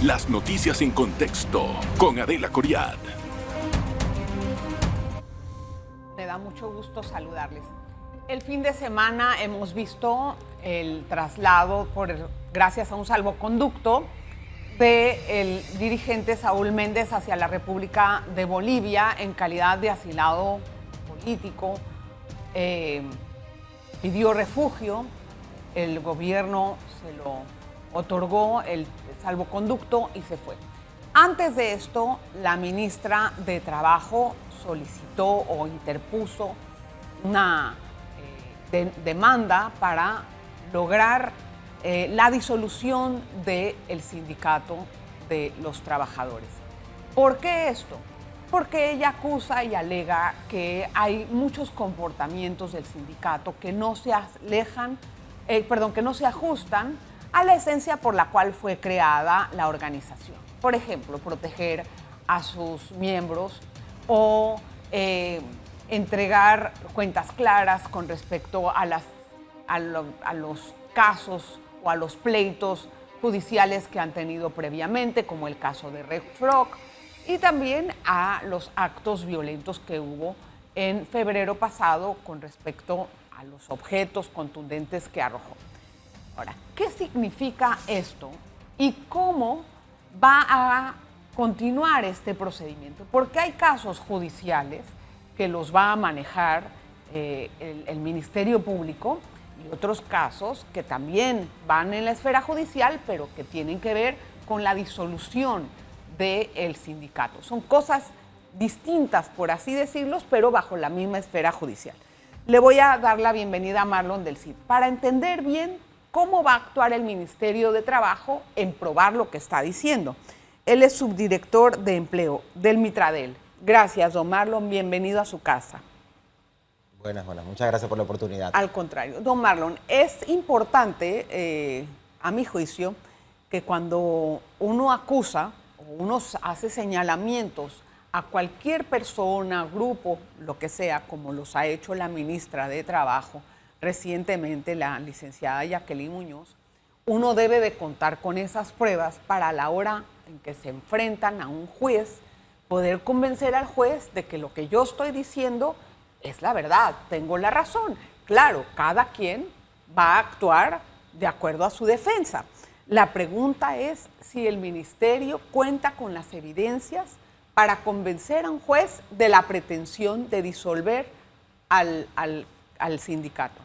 Las noticias en contexto con Adela Coriad. Me da mucho gusto saludarles. El fin de semana hemos visto el traslado, gracias a un salvoconducto, del dirigente Saúl Méndez hacia la República de Bolivia en calidad de asilado político. Pidió refugio, el gobierno se lo otorgó el salvoconducto y se fue. Antes de esto, la ministra de Trabajo solicitó o interpuso una demanda para lograr la disolución del sindicato de los trabajadores. ¿Por qué esto? Porque ella acusa y alega que hay muchos comportamientos del sindicato que no se ajustan a la esencia por la cual fue creada la organización. Por ejemplo, proteger a sus miembros o entregar cuentas claras con respecto a los casos o a los pleitos judiciales que han tenido previamente, como el caso de Red Frog, y también a los actos violentos que hubo en febrero pasado con respecto a los objetos contundentes que arrojó. Ahora, ¿qué significa esto y cómo va a continuar este procedimiento? Porque hay casos judiciales que los va a manejar el Ministerio Público y otros casos que también van en la esfera judicial, pero que tienen que ver con la disolución del sindicato. Son cosas distintas, por así decirlos, pero bajo la misma esfera judicial. Le voy a dar la bienvenida a Marlon del Cid para entender bien cómo va a actuar el Ministerio de Trabajo en probar lo que está diciendo. Él es subdirector de empleo del Mitradel. Gracias, don Marlon, bienvenido a su casa. Buenas, muchas gracias por la oportunidad. Al contrario, don Marlon, es importante, a mi juicio, que cuando uno acusa o uno hace señalamientos a cualquier persona, grupo, lo que sea, como los ha hecho la ministra de Trabajo, recientemente la licenciada Jacqueline Muñoz, uno debe de contar con esas pruebas para a la hora en que se enfrentan a un juez, poder convencer al juez de que lo que yo estoy diciendo es la verdad, tengo la razón. Claro, cada quien va a actuar de acuerdo a su defensa. La pregunta es si el ministerio cuenta con las evidencias para convencer a un juez de la pretensión de disolver al sindicato.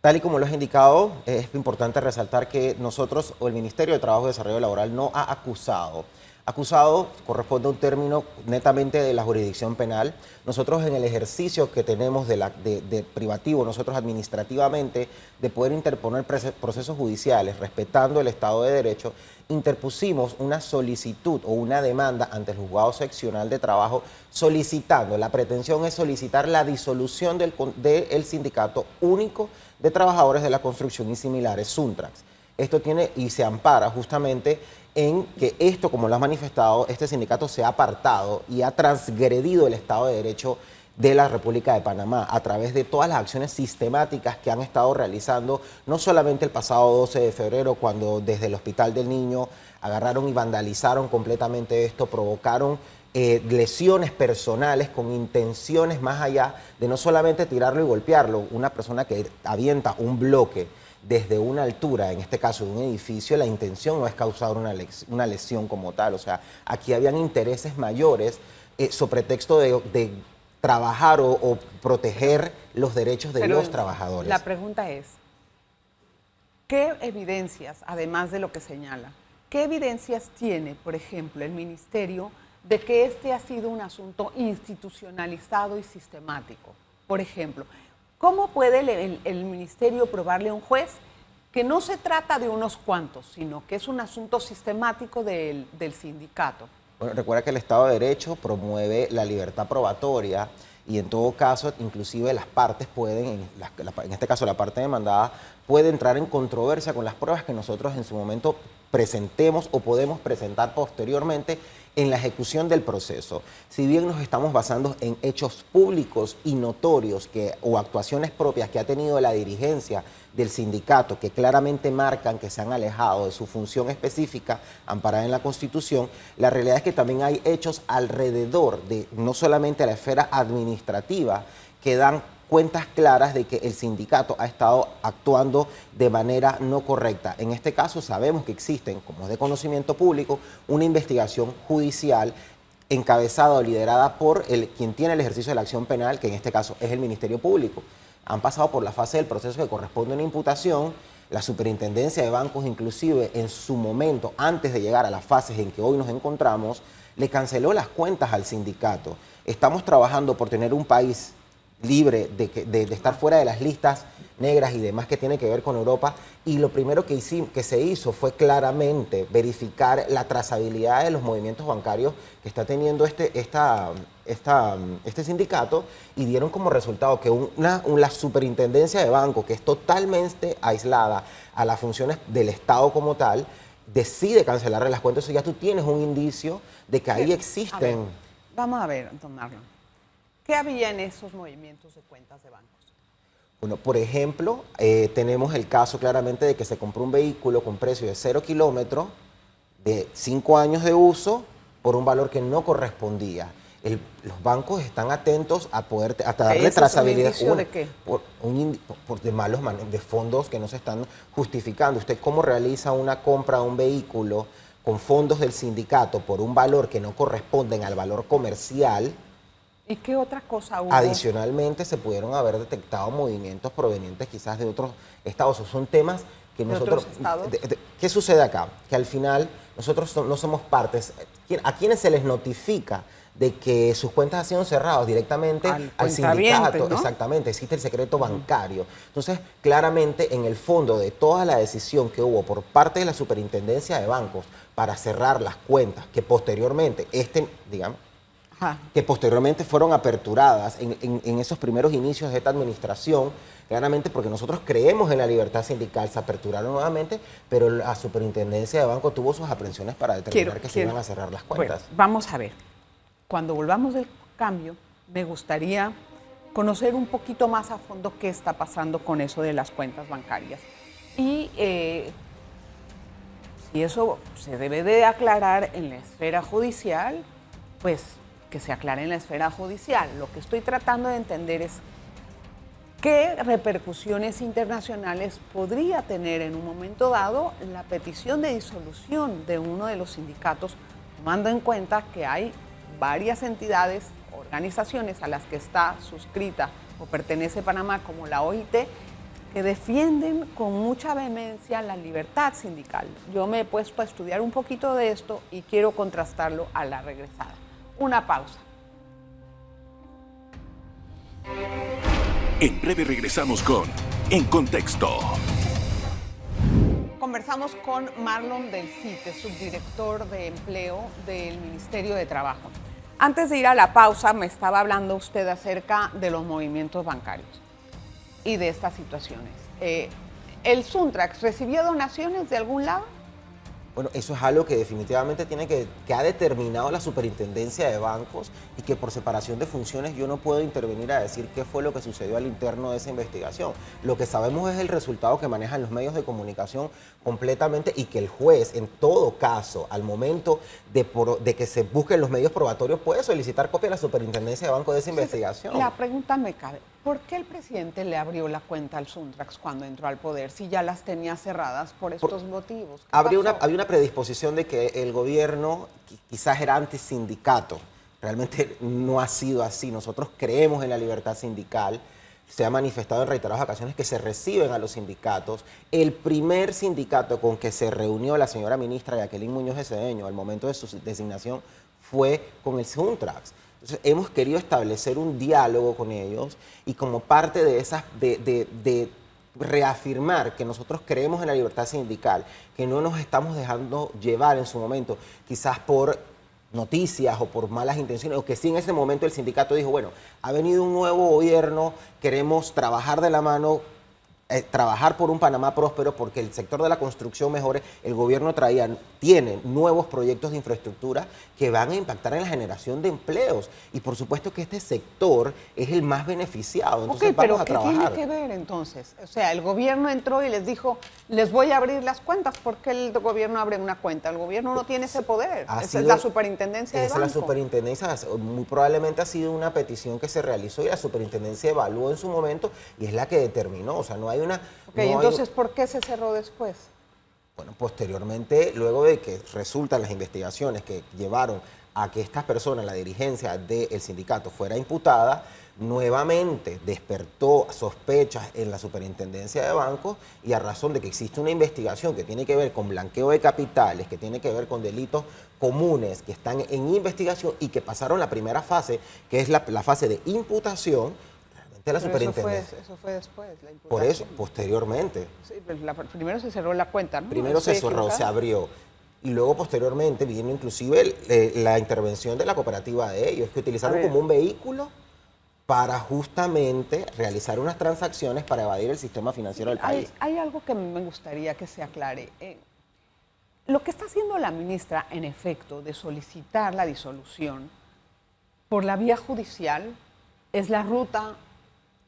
Tal y como lo has indicado, es importante resaltar que nosotros o el Ministerio de Trabajo y Desarrollo Laboral no ha acusado. Acusado corresponde a un término netamente de la jurisdicción penal. Nosotros en el ejercicio que tenemos de privativo, nosotros administrativamente, de poder interponer procesos judiciales respetando el Estado de Derecho, interpusimos una solicitud o una demanda ante el Juzgado Seccional de Trabajo solicitando, la pretensión es solicitar la disolución del Sindicato Único de Trabajadores de la Construcción y Similares, SUNTRAX. Esto tiene y se ampara justamente en que esto, como lo has manifestado, este sindicato se ha apartado y ha transgredido el Estado de Derecho de la República de Panamá a través de todas las acciones sistemáticas que han estado realizando, no solamente el pasado 12 de febrero, cuando desde el Hospital del Niño agarraron y vandalizaron completamente esto, provocaron lesiones personales con intenciones más allá de no solamente tirarlo y golpearlo. Una persona que avienta un bloque desde una altura, en este caso de un edificio, la intención no es causar una lesión como tal. O sea, aquí habían intereses mayores sobre pretexto de trabajar o proteger los derechos de los trabajadores. La pregunta es, ¿qué evidencias, además de lo que señala, qué evidencias tiene, por ejemplo, el ministerio de que este ha sido un asunto institucionalizado y sistemático? Por ejemplo, ¿cómo puede el ministerio probarle a un juez que no se trata de unos cuantos, sino que es un asunto sistemático del sindicato? Bueno, recuerda que el Estado de Derecho promueve la libertad probatoria y en todo caso, inclusive las partes pueden, en este caso la parte demandada, puede entrar en controversia con las pruebas que nosotros en su momento presentemos o podemos presentar posteriormente en la ejecución del proceso. Si bien nos estamos basando en hechos públicos y notorios o actuaciones propias que ha tenido la dirigencia del sindicato, que claramente marcan que se han alejado de su función específica amparada en la Constitución, la realidad es que también hay hechos alrededor de no solamente la esfera administrativa que dan cuentas claras de que el sindicato ha estado actuando de manera no correcta. En este caso sabemos que existen, como es de conocimiento público, una investigación judicial encabezada o liderada por quien tiene el ejercicio de la acción penal, que en este caso es el Ministerio Público. Han pasado por la fase del proceso que corresponde a una imputación. La Superintendencia de Bancos, inclusive en su momento, antes de llegar a las fases en que hoy nos encontramos, le canceló las cuentas al sindicato. Estamos trabajando por tener un país libre de estar fuera de las listas negras y demás que tiene que ver con Europa, y lo primero que se hizo fue claramente verificar la trazabilidad de los movimientos bancarios que está teniendo este sindicato, y dieron como resultado que la superintendencia de bancos, que es totalmente aislada a las funciones del Estado como tal, decide cancelarle las cuentas. Entonces ya tú tienes un indicio de que ahí existen... Vamos a ver, don Marlon. ¿Qué había en esos movimientos de cuentas de bancos? Bueno, por ejemplo, tenemos el caso claramente de que se compró un vehículo con precio de 0 kilómetros, de 5 años de uso, por un valor que no correspondía. Los bancos están atentos a darle trazabilidad. ¿Es un indicio de qué? Por de malos de fondos que no se están justificando. ¿Usted cómo realiza una compra de un vehículo con fondos del sindicato por un valor que no corresponden al valor comercial? ¿Y qué otra cosa hubo? Adicionalmente, se pudieron haber detectado movimientos provenientes quizás de otros estados. Esos son temas que nosotros... ¿De otros estados? ¿Qué sucede acá? Que al final nosotros no somos partes. ¿A quienes se les notifica de que sus cuentas han sido cerradas? Directamente al sindicato, ¿no? Exactamente, existe el secreto bancario. Entonces, claramente, en el fondo de toda la decisión que hubo por parte de la Superintendencia de Bancos para cerrar las cuentas, que posteriormente, que posteriormente fueron aperturadas en esos primeros inicios de esta administración, claramente porque nosotros creemos en la libertad sindical, se aperturaron nuevamente, pero la Superintendencia de Bancos tuvo sus aprehensiones para determinar que se iban a cerrar las cuentas. Bueno, vamos a ver. Cuando volvamos del cambio, me gustaría conocer un poquito más a fondo qué está pasando con eso de las cuentas bancarias. Y si eso se debe de aclarar en la esfera judicial, pues que se aclare en la esfera judicial. Lo que estoy tratando de entender es qué repercusiones internacionales podría tener en un momento dado la petición de disolución de uno de los sindicatos, tomando en cuenta que hay varias entidades, organizaciones a las que está suscrita o pertenece Panamá, como la OIT, que defienden con mucha vehemencia la libertad sindical. Yo me he puesto a estudiar un poquito de esto y quiero contrastarlo a la regresada. Una pausa. En breve regresamos con En Contexto. Conversamos con Marlon Del Cid, subdirector de empleo del Ministerio de Trabajo. Antes de ir a la pausa, me estaba hablando usted acerca de los movimientos bancarios y de estas situaciones. ¿El Suntrax recibió donaciones de algún lado? Bueno, eso es algo que definitivamente que ha determinado la Superintendencia de Bancos, y que por separación de funciones yo no puedo intervenir a decir qué fue lo que sucedió al interno de esa investigación. Lo que sabemos es el resultado que manejan los medios de comunicación completamente, y que el juez, en todo caso, al momento de que se busquen los medios probatorios, puede solicitar copia a la Superintendencia de Bancos de esa investigación. La pregunta me cabe, ¿por qué el presidente le abrió la cuenta al Suntrax cuando entró al poder si ya las tenía cerradas por estos motivos? Había una predisposición de que el gobierno quizás era antisindicato. Realmente no ha sido así. Nosotros creemos en la libertad sindical. Se ha manifestado en reiteradas ocasiones que se reciben a los sindicatos. El primer sindicato con que se reunió la señora ministra Jacqueline Muñoz de Cedeño al momento de su designación fue con el Suntrax. Entonces, hemos querido establecer un diálogo con ellos, y como parte de esas de reafirmar que nosotros creemos en la libertad sindical, que no nos estamos dejando llevar en su momento, quizás por noticias o por malas intenciones, o que sí en ese momento el sindicato dijo, bueno, ha venido un nuevo gobierno, queremos trabajar de la mano, trabajar por un Panamá próspero porque el sector de la construcción mejore, el gobierno tiene nuevos proyectos de infraestructura que van a impactar en la generación de empleos y por supuesto que este sector es el más beneficiado, entonces vamos a trabajar. ¿Qué tiene que ver entonces? O sea, el gobierno entró y les dijo, les voy a abrir las cuentas. ¿Por qué el gobierno abre una cuenta? El gobierno no tiene ese poder, esa es la superintendencia de banco. Esa es la superintendencia, muy probablemente ha sido una petición que se realizó y la superintendencia evaluó en su momento y es la que determinó, o sea, no hay una... Entonces, ¿por qué se cerró después? Bueno, posteriormente, luego de que resultan las investigaciones que llevaron a que estas personas, la dirigencia del sindicato, fuera imputada, nuevamente despertó sospechas en la superintendencia de bancos y a razón de que existe una investigación que tiene que ver con blanqueo de capitales, que tiene que ver con delitos comunes que están en investigación y que pasaron la primera fase, que es la fase de imputación, de la superintendencia. Eso fue después, la imputación. Por eso, posteriormente. Sí, primero se cerró la cuenta, ¿no? Primero se cerró, se abrió. Y luego, posteriormente, vino inclusive la intervención de la cooperativa de ellos, que utilizaron como un vehículo para justamente realizar unas transacciones para evadir el sistema financiero del país. Hay algo que me gustaría que se aclare. Lo que está haciendo la ministra, en efecto, de solicitar la disolución por la vía judicial, es la ruta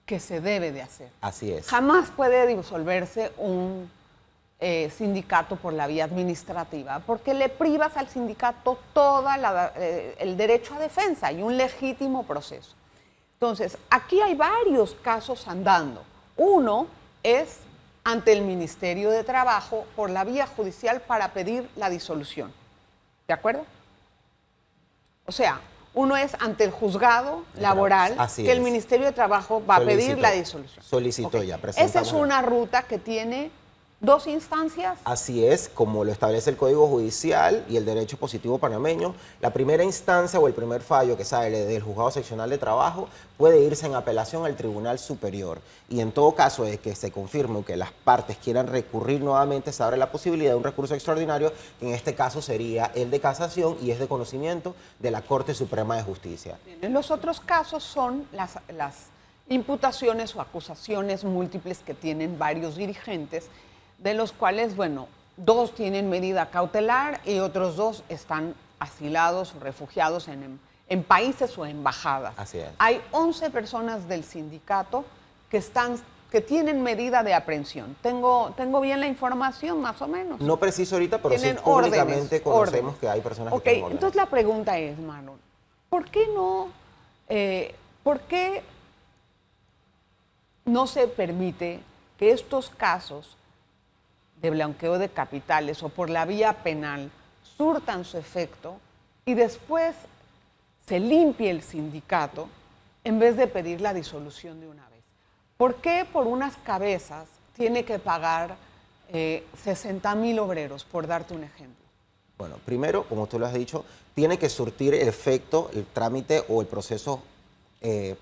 que se debe de hacer. Así es. Jamás puede disolverse un sindicato por la vía administrativa, porque le privas al sindicato todo el derecho a defensa y un legítimo proceso. Entonces, aquí hay varios casos andando. Uno es ante el Ministerio de Trabajo por la vía judicial para pedir la disolución. ¿De acuerdo? O sea, uno es ante el juzgado laboral, que el Ministerio de Trabajo va a pedir la disolución. Solicitó ya, presentamos. Esa es una ruta que tiene dos instancias. Así es, como lo establece el Código Judicial y el Derecho Positivo panameño. La primera instancia o el primer fallo que sale del Juzgado Seccional de Trabajo puede irse en apelación al Tribunal Superior. Y en todo caso de que se confirme que las partes quieran recurrir nuevamente, se abre la posibilidad de un recurso extraordinario, que en este caso sería el de casación y es de conocimiento de la Corte Suprema de Justicia. En los otros casos son las imputaciones o acusaciones múltiples que tienen varios dirigentes, de los cuales, bueno, 2 tienen medida cautelar y otros 2 están asilados o refugiados en países o embajadas. Así es. Hay 11 personas del sindicato que tienen medida de aprehensión. ¿Tengo bien la información, más o menos? No preciso ahorita, pero sí públicamente conocemos que hay personas que tienen órdenes. Entonces la pregunta es, Marlon, ¿por qué no se permite que estos casos de blanqueo de capitales o por la vía penal surtan su efecto y después se limpie el sindicato en vez de pedir la disolución de una vez? ¿Por qué por unas cabezas tiene que pagar 60,000 obreros, por darte un ejemplo? Bueno, primero, como tú lo has dicho, tiene que surtir el efecto, el trámite o el proceso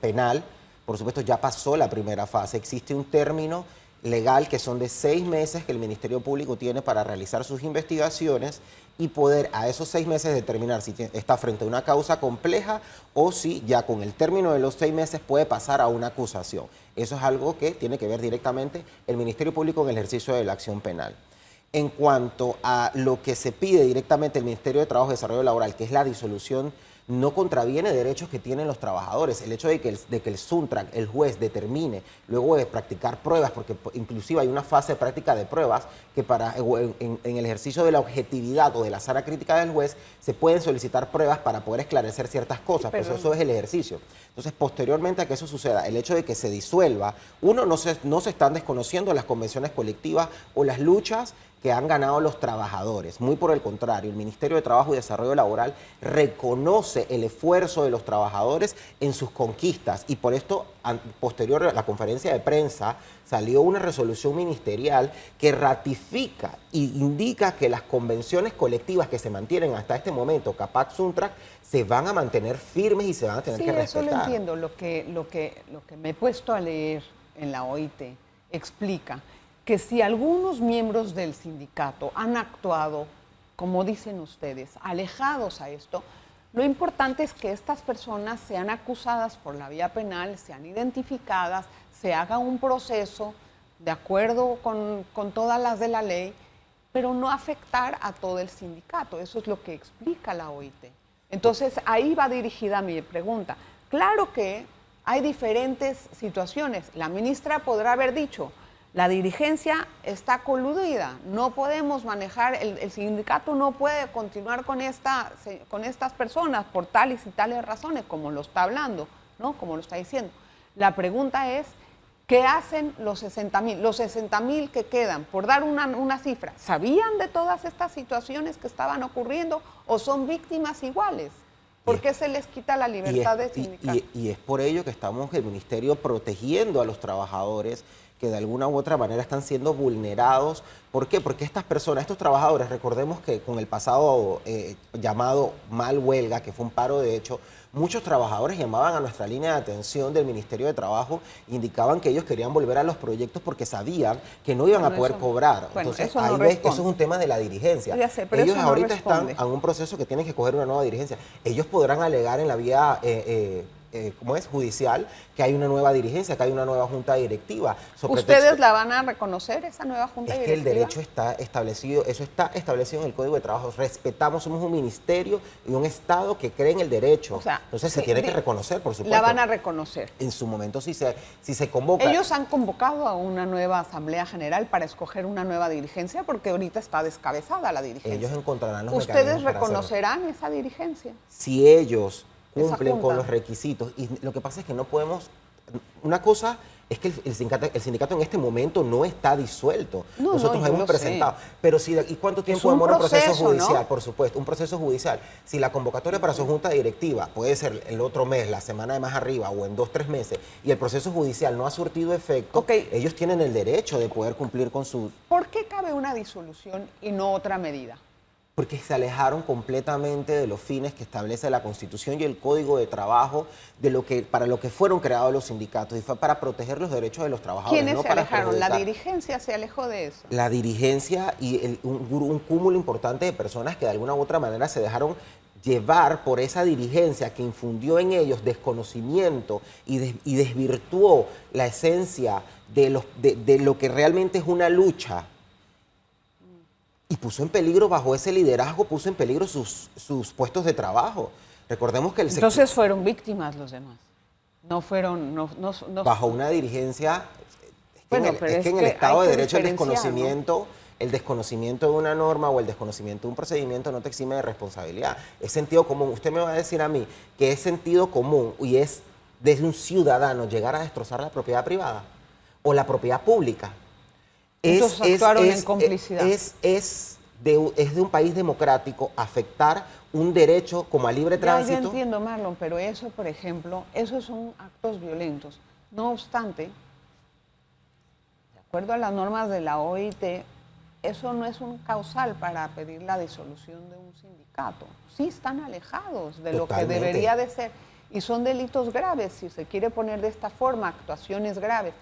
penal. Por supuesto, ya pasó la primera fase. Existe un término legal que son de 6 meses que el Ministerio Público tiene para realizar sus investigaciones y poder a esos 6 meses determinar si está frente a una causa compleja o si ya con el término de los 6 meses puede pasar a una acusación. Eso es algo que tiene que ver directamente el Ministerio Público en el ejercicio de la acción penal. En cuanto a lo que se pide directamente el Ministerio de Trabajo y Desarrollo Laboral, que es la disolución, no contraviene derechos que tienen los trabajadores. El hecho de que el SUNTRAC, el juez, determine, luego de practicar pruebas, porque inclusive hay una fase de práctica de pruebas que en el ejercicio de la objetividad o de la sala crítica del juez se pueden solicitar pruebas para poder esclarecer ciertas cosas, pues eso es el ejercicio. Entonces, posteriormente a que eso suceda, el hecho de que se disuelva, no se están desconociendo las convenciones colectivas o las luchas que han ganado los trabajadores. Muy por el contrario, el Ministerio de Trabajo y Desarrollo Laboral reconoce el esfuerzo de los trabajadores en sus conquistas y por esto, posterior a la conferencia de prensa, salió una resolución ministerial que ratifica e indica que las convenciones colectivas que se mantienen hasta este momento, CAPAC-SUNTRAC, se van a mantener firmes y se van a tener que respetar. Sí, eso lo entiendo. Lo que me he puesto a leer en la OIT explica que si algunos miembros del sindicato han actuado, como dicen ustedes, alejados a esto, Lo importante es que estas personas sean acusadas por la vía penal, sean identificadas, se haga un proceso de acuerdo con todas las de la ley, pero no afectar a todo el sindicato. Eso es lo que explica la OIT. Entonces, ahí va dirigida mi pregunta. Claro que hay diferentes situaciones. La ministra podrá haber dicho, la dirigencia está coludida, no podemos manejar, el sindicato no puede continuar con estas personas por tales y tales razones, como lo está hablando, ¿no? Como lo está diciendo. La pregunta es, ¿qué hacen los 60,000? Los 60,000 que quedan, por dar una cifra, ¿sabían de todas estas situaciones que estaban ocurriendo o son víctimas iguales? ¿Por qué se les quita la libertad de sindicato? Y es por ello que estamos, el Ministerio, protegiendo a los trabajadores que de alguna u otra manera están siendo vulnerados. ¿Por qué? Porque estas personas, estos trabajadores, recordemos que con el pasado llamado mal huelga, que fue un paro de hecho, muchos trabajadores llamaban a nuestra línea de atención del Ministerio de Trabajo, indicaban que ellos querían volver a los proyectos porque sabían que no iban a poder cobrar. Bueno, entonces, eso ahí no ves, responde. eso es un tema de la dirigencia. Ya sé, pero ellos eso no ahorita responde. están en un proceso que tienen que coger una nueva dirigencia. Ellos podrán alegar en la vía ¿cómo es? Judicial, que hay una nueva dirigencia, que hay una nueva junta directiva. ¿Ustedes la van a reconocer, esa nueva junta directiva? Es que el derecho está establecido, eso está establecido en el Código de Trabajo. Respetamos, somos un ministerio y un Estado que cree en el derecho. O sea, entonces se tiene que reconocer, por supuesto. La van a reconocer. En su momento, si se convoca. Ellos han convocado a una nueva Asamblea General para escoger una nueva dirigencia, porque ahorita está descabezada la dirigencia. Ellos encontrarán los ¿Ustedes mecanismos para reconocerán esa dirigencia? si ellos Esa cumplen con junta. los requisitos. Y lo que pasa es que no podemos... Una cosa es que el sindicato en este momento no está disuelto. No, Nosotros yo hemos lo presentado. Pero si, ¿y cuánto tiempo un demora un proceso proceso, judicial? ¿no? Por supuesto, un proceso judicial. Si la convocatoria para su junta directiva puede ser el otro mes, la semana de más arriba o en 2 o 3 meses, y el proceso judicial no ha surtido efecto, Ok. ellos tienen el derecho de poder cumplir con sus... ¿Por qué cabe una disolución y no otra medida? Porque se alejaron completamente de los fines que establece la Constitución y el Código de Trabajo para lo que fueron creados los sindicatos, y fue para proteger los derechos de los trabajadores. ¿Quiénes no se para alejaron? La perjudicar. dirigencia se alejó de eso. La dirigencia y un cúmulo importante de personas que de alguna u otra manera se dejaron llevar por esa dirigencia que infundió en ellos desconocimiento y desvirtuó la esencia de lo que realmente es una lucha. Y puso en peligro, bajo ese liderazgo, puso en peligro sus puestos de trabajo. Recordemos que el sector... Entonces fueron víctimas los demás. No fueron... No, bajo una dirigencia... Bueno, es pero que en el hay Estado de que Derecho diferenciar, ¿no? el desconocimiento de una norma o el desconocimiento de un procedimiento no te exime de responsabilidad. Es sentido común. Usted me va a decir a mí que es sentido común y es desde un ciudadano llegar a destrozar la propiedad privada o la propiedad pública. Entonces actuaron en complicidad. Es de un país democrático afectar un derecho como a libre Ya, tránsito. yo entiendo, Marlon, pero eso, por ejemplo, esos son actos violentos. No obstante, de acuerdo a las normas de la OIT, eso no es un causal para pedir la disolución de un sindicato. Sí están alejados de lo que Totalmente. debería de ser. Y son delitos graves, si se quiere poner de esta forma, actuaciones graves.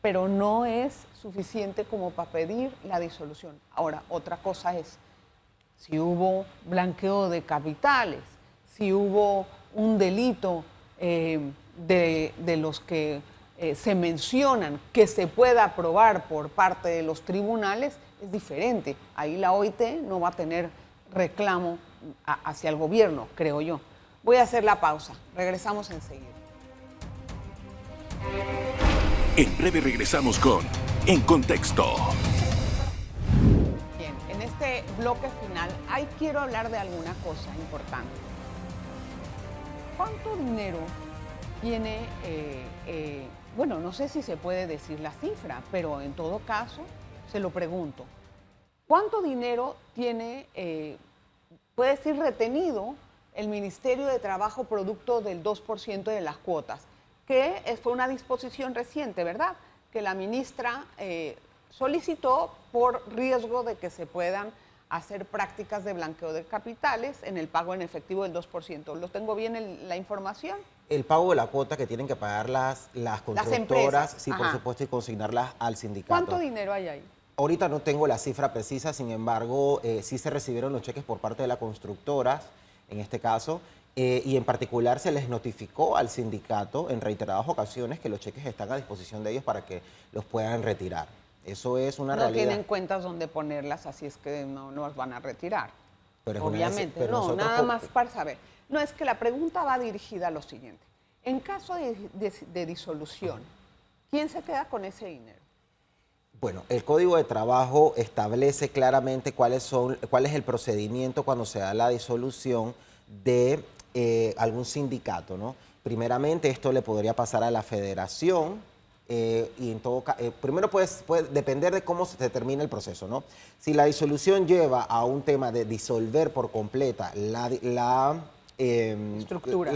Pero no es suficiente como para pedir la disolución. Ahora, otra cosa es, si hubo blanqueo de capitales, si hubo un delito de los que se mencionan que se pueda probar por parte de los tribunales, es diferente. Ahí la OIT no va a tener reclamo hacia el gobierno, creo yo. Voy a hacer la pausa. Regresamos enseguida. En breve regresamos con En Contexto. Bien, en este bloque final, ahí quiero hablar de alguna cosa importante. ¿Cuánto dinero tiene, bueno, no sé si se puede decir la cifra, pero en todo caso, se lo pregunto. ¿Cuánto dinero tiene, puede decir, retenido el Ministerio de Trabajo producto del 2% de las cuotas? Que fue una disposición reciente, ¿verdad? Que la ministra solicitó por riesgo de que se puedan hacer prácticas de blanqueo de capitales en el pago en efectivo del 2%. ¿Lo tengo bien la información? El pago de la cuota que tienen que pagar las constructoras, empresas. sí, por Ajá. supuesto, y consignarlas al sindicato. ¿Cuánto dinero hay ahí? Ahorita no tengo la cifra precisa, sin embargo, sí se recibieron los cheques por parte de las constructoras, en este caso, y en particular se les notificó al sindicato en reiteradas ocasiones que los cheques están a disposición de ellos para que los puedan retirar. Eso es una realidad. No tienen cuentas donde ponerlas, así es que no las van a retirar. Pero es obviamente, pero no, nada más para saber. No, es que la pregunta va dirigida a lo siguiente. En caso de disolución, ¿quién se queda con ese dinero? Bueno, el Código de Trabajo establece claramente cuál es el procedimiento cuando se da la disolución de algún sindicato, ¿no? Primeramente, esto le podría pasar a la federación y en todo caso, primero puede depender de cómo se termine el proceso, ¿no? Si la disolución lleva a un tema de disolver por completa la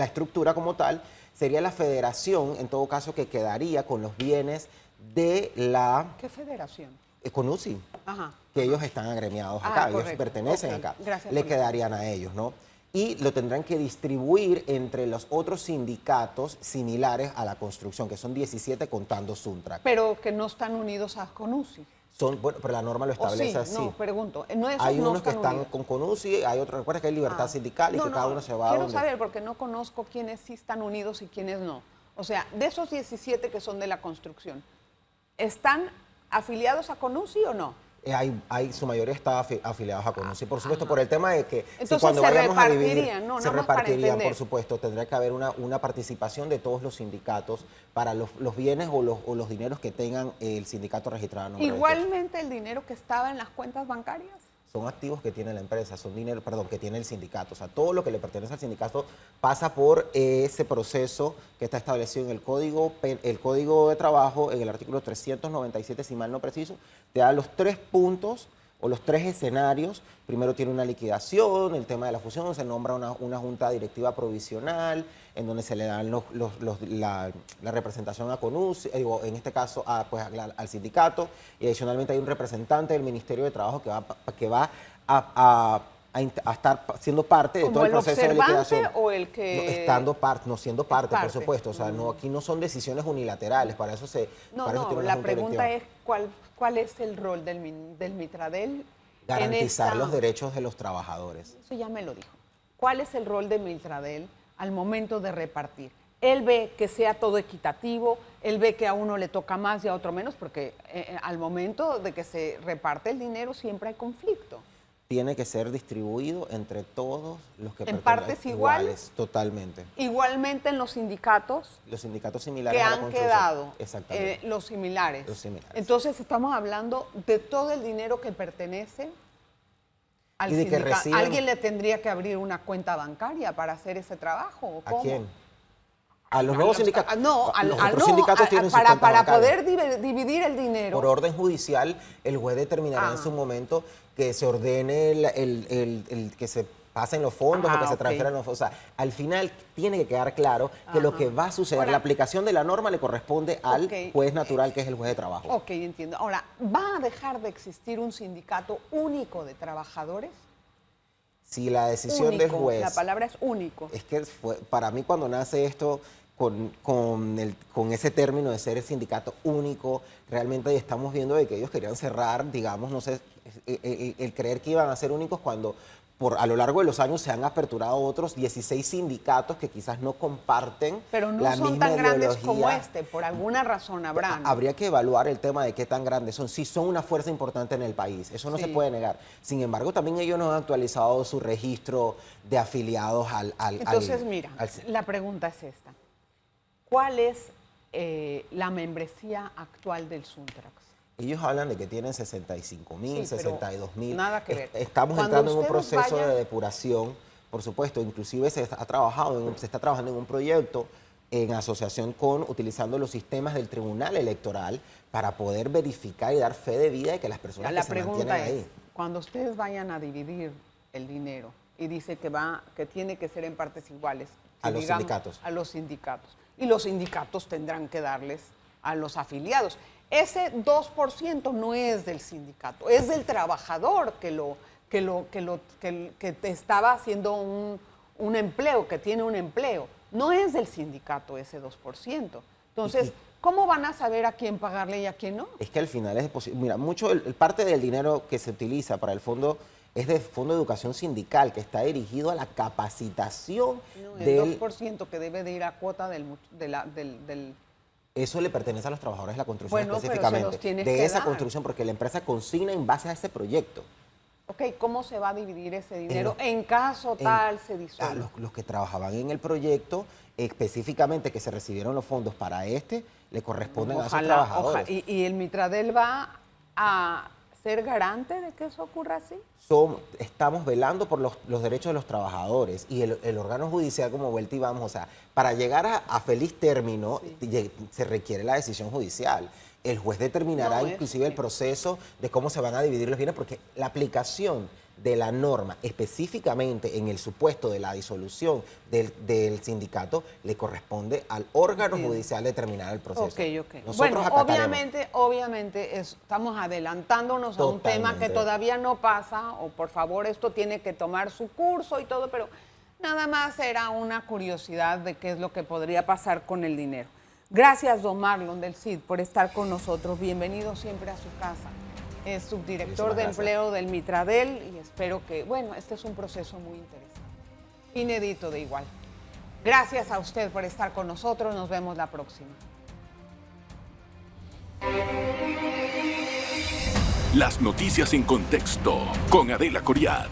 estructura como tal, sería la federación, en todo caso, que quedaría con los bienes de la... ¿Qué federación? Con UCI, Ajá. que ellos están agremiados acá, ellos pertenecen acá. Gracias. Le quedarían a ellos, ¿no? Y lo tendrán que distribuir entre los otros sindicatos similares a la construcción, que son 17 contando Suntrac. Pero que no están unidos a CONUCI. Bueno, pero la norma lo establece así. No, pregunto. No, hay unos no que están unidos. con CONUCI, hay otros, recuerda que hay libertad sindical y que cada uno se va a Quiero saber, porque no conozco quiénes sí están unidos y quiénes no. O sea, de esos 17 que son de la construcción, ¿están afiliados a CONUCI o no? Su mayoría está afiliados a CONUCI, por supuesto, por el tema de que entonces, cuando vayamos a dividir, se nada más para repartirían, entender. por supuesto, tendría que haber una participación de todos los sindicatos para los bienes o los dineros que tengan el sindicato registrado a nombre de todos. Igualmente el dinero que estaba en las cuentas bancarias. Son activos que tiene la empresa, son dinero, que tiene el sindicato. O sea, todo lo que le pertenece al sindicato pasa por ese proceso que está establecido en el Código de Trabajo, en el artículo 397, si mal no preciso, te da los 3 puntos o los 3 escenarios. Primero tiene una liquidación, el tema de la fusión, se nombra una junta directiva provisional, en donde se le dan la representación a CONUCI, en este caso al sindicato, y adicionalmente hay un representante del Ministerio de Trabajo que va a estar siendo parte de todo el proceso de liquidación. ¿O el que...? Siendo parte, por supuesto. O sea, aquí no son decisiones unilaterales, para eso se... la pregunta es ¿cuál es el rol del Mitradel? Garantizar los derechos de los trabajadores. Eso ya me lo dijo. ¿Cuál es el rol de Mitradel al momento de repartir? Él ve que sea todo equitativo, él ve que a uno le toca más y a otro menos, porque al momento de que se reparte el dinero siempre hay conflicto. Tiene que ser distribuido entre todos los que ¿En partes iguales? Totalmente. Igualmente en los sindicatos. Los sindicatos similares que a la han construcción. quedado. Exactamente. Los similares. Los similares. Entonces estamos hablando de todo el dinero que pertenece al sindicato. Reciben... ¿Alguien le tendría que abrir una cuenta bancaria para hacer ese trabajo? ¿O cómo? ¿A quién? A los nuevos sindicatos. No, los otros sindicatos tienen sus cuentas para bancarias. poder dividir el dinero. Por orden judicial, el juez determinará en su momento que se ordene el que se pasen los fondos o que se transfieran los fondos. O sea, al final tiene que quedar claro que lo que va a suceder, la aplicación de la norma le corresponde al juez natural, que es el juez de trabajo. Ok, entiendo. Ahora, ¿va a dejar de existir un sindicato único de trabajadores? Si la decisión del juez... La palabra es único. Es que para mí cuando nace esto con ese término de ser el sindicato único, realmente estamos viendo de que ellos querían cerrar, digamos, no sé, el creer que iban a ser únicos cuando a lo largo de los años se han aperturado otros 16 sindicatos que quizás no comparten pero no la son misma tan grandes ideología. como este, por alguna razón habrán. Habría que evaluar el tema de qué tan grandes son. Sí, son una fuerza importante en el país, eso no se puede negar. Sin embargo, también ellos no han actualizado su registro de afiliados Entonces, mira, la pregunta es esta. ¿Cuál es la membresía actual del Suntrax? Ellos hablan de que tienen 65.000, 62.000. Nada que ver. Estamos entrando en un proceso de depuración, por supuesto. Inclusive se está trabajando en un proyecto en asociación utilizando los sistemas del Tribunal Electoral para poder verificar y dar fe de vida de que las personas que se mantienen ahí. La pregunta es, cuando ustedes vayan a dividir el dinero y dice que tiene que ser en partes iguales. A los sindicatos. A los sindicatos. Y los sindicatos tendrán que darles a los afiliados. Ese 2% no es del sindicato, es del trabajador que te estaba haciendo un empleo, que tiene un empleo. No es del sindicato ese 2%. Entonces, ¿cómo van a saber a quién pagarle y a quién no? Es que al final es posible. Mira, parte del dinero que se utiliza para el fondo es de Fondo de Educación Sindical, que está dirigido a la capacitación El del... 2% que debe de ir a cuota del Eso le pertenece a los trabajadores de la construcción Bueno, pero se específicamente. los tienes de que esa dar. construcción, porque la empresa consigna en base a ese proyecto. Ok, ¿cómo se va a dividir ese dinero los- en caso tal se Ah, disuelva? los que trabajaban en el proyecto, específicamente que se recibieron los fondos para le corresponden a esos trabajadores. ¿Y el Mitradel va a ser garante de que eso ocurra así? Estamos velando por los derechos de los trabajadores y el órgano judicial, como vuelta y vamos, o sea, para llegar a feliz término se requiere la decisión judicial. El juez determinará inclusive el proceso de cómo se van a dividir los bienes, porque la aplicación de la norma específicamente en el supuesto de la disolución del sindicato le corresponde al órgano judicial determinar el proceso. Ok. Nosotros Bueno, acataremos. obviamente estamos adelantándonos a un tema que Totalmente. todavía no pasa, o por favor esto tiene que tomar su curso y todo, pero nada más era una curiosidad de qué es lo que podría pasar con el dinero. Gracias, don Marlon del CID, por estar con nosotros. Bienvenido siempre a su casa. Es subdirector de empleo del Mitradel y espero que, bueno, este es un proceso muy interesante, inédito de igual. Gracias a usted por estar con nosotros. Nos vemos la próxima. Las noticias en contexto con Adela Coriad.